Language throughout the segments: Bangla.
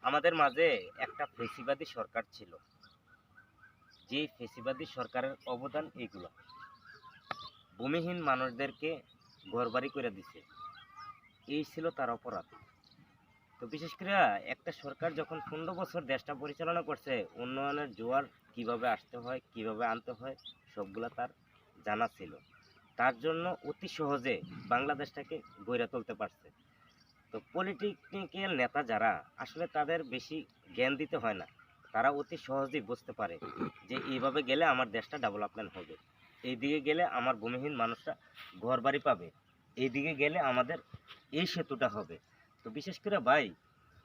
আমাদের মাঝে একটা ফেসিবাদী সরকার ছিল। যে ফেসিবাদী সরকারের অবদান এইগুলো। ভূমিহীন মানুষদেরকে ঘরবাড়ি করে দিছে। এই ছিল তার অপরাধ। তো বিশেষ করে একটা সরকার যখন 15 বছর দেশটা পরিচালনা করছে, উন্নয়নের জোয়ার কিভাবে আসতে হয়, কিভাবে আনতে হয়, সবগুলা তার জানা ছিল। তার জন্য অতি সহজে বাংলাদেশটাকে গড়ে তুলতে পারছে। তো পলিটিক্যাল নেতা যারা আসলে তাদের বেশি জ্ঞান দিতে হয় না, তারা অতি সহজেই বুঝতে পারে যে এইভাবে গেলে আমার দেশটা ডেভেলপমেন্ট হবে, এইদিকে গেলে আমার ভূমিহীন মানুষরা ঘর বাড়ি পাবে, এইদিকে গেলে আমাদের এই সেতুটা হবে। তো বিশেষ করে ভাই,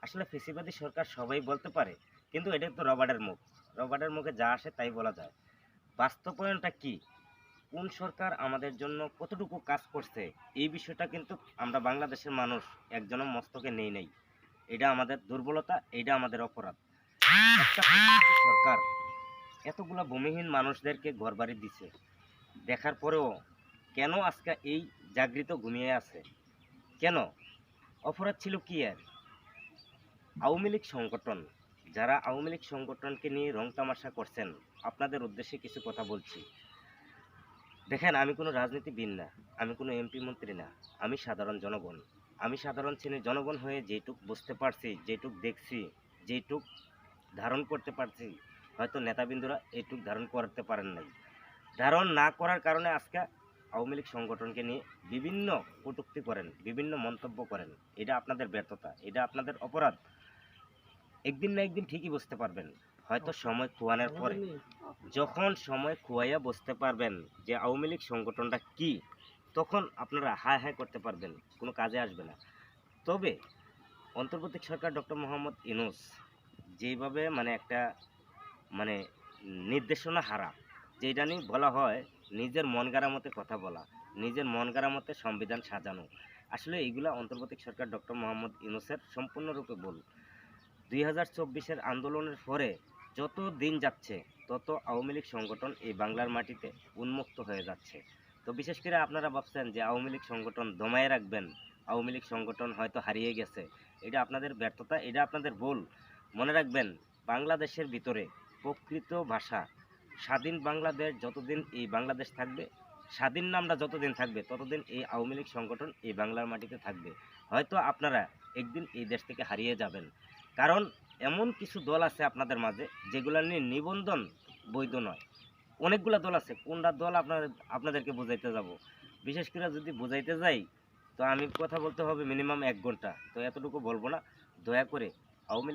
আসলে ফেসিবাদী সরকার সবাই বলতে পারে, কিন্তু এটা তো রবার্টের মুখ। রবার্টের মুখে যা আসে তাই বলা যায়। বাস্তবায়নটা কি, কোন সরকার আমাদের জন্য কতটুকু কাজ করছে, এই বিষয়টা কিন্তু আমরা বাংলাদেশের মানুষ একজনও মস্তকে নেই নাই। এটা আমাদের দুর্বলতা, এটা আমাদের অপরাধ। একটা প্রতিনিধি সরকার এতগুলা ভূমিহীন মানুষদেরকে ঘরবাড়ি দিছে, দেখার পরেও কেন আজকে এই জাগৃত ঘুমিয়ে আছে? কেন? অপরাধ ছিল কি এর? আওয়ামী লীগ সংগঠন, যারা আওয়ামী লীগ সংগঠনকে নিয়ে রং তামাশা করছেন, আপনাদের উদ্দেশ্যে কিছু কথা বলছি। দেখেন, আমি কোনো রাজনীতিবিদ না, আমি কোনো এমপি মন্ত্রী না, আমি সাধারণ জনগণ। আমি সাধারণ শ্রেণীর জনগণ হয়ে যেটুক বুঝতে পারছি, যেটুক দেখছি, যেটুক ধারণ করতে পারছি, হয়তো নেতাবিন্দুরা এইটুক ধারণ করতে পারেন নাই। ধারণ না করার কারণে আজকে আওয়ামী লীগ সংগঠনকে নিয়ে বিভিন্ন কটূক্তি করেন, বিভিন্ন মন্তব্য করেন। এটা আপনাদের ব্যর্থতা, এটা আপনাদের অপরাধ। একদিন না একদিন ঠিকই বুঝতে পারবেন, হয়তো সময় খোয়ানোর পরে। যখন সময় খোয়াইয়া বুঝতে পারবেন যে আওয়ামী লীগ সংগঠনটা কি, তখন আপনারা হায় হায় করতে পারবেন, কোনো কাজে আসবে না। তবে অন্তর্বর্তী সরকার ডক্টর মোহাম্মদ ইউনূস যেভাবে একটা মানে নির্দেশনা হারা, যেটা নিয়ে বলা হয় নিজের মন গড়া মতে কথা বলা, নিজের মন গড়া মতে সংবিধান সাজানো, আসলে এইগুলা অন্তর্বর্তী সরকার ডক্টর মোহাম্মদ ইউনূসের সম্পূর্ণরূপে ভুল। 2024-এর আন্দোলনের পরে যত দিন যাচ্ছে, তত আওয়ামী লীগ সংগঠন এই বাংলার মাটিতে উন্মুক্ত হয়ে যাচ্ছে। তো বিশেষ করে আপনারা ভাবছেন যে আওয়ামী লীগ সংগঠন দমায়ে রাখবেন, আওয়ামী লীগ সংগঠন হয়তো হারিয়ে গেছে। এটা আপনাদের ব্যর্থতা, এটা আপনাদের ভুল। মনে রাখবেন, বাংলাদেশের ভিতরে প্রকৃত ভাষা স্বাধীন বাংলাদেশ যতদিন এই বাংলাদেশ থাকবে, স্বাধীন নামটা যতদিন থাকবে, ততদিন এই আওয়ামী লীগ সংগঠন এই বাংলার মাটিতে থাকবে। হয়তো আপনারা একদিন এই দেশ থেকে হারিয়ে যাবেন, কারণ এমন কিছু দল আছে আপনাদের মাঝে যেগুলো নিয়ে নিবন্ধন বৈধ নয়। অনেকগুলো দল আছে, কোনটা দল আপনাদেরকে বুঝাইতে যাব? বিশেষ করে যদি বুঝাইতে যাই, তো আমি কথা বলতে হবে মিনিমাম 1 ঘন্টা, তো এতটুকু বলবো না। দয়া করে আওয়ামী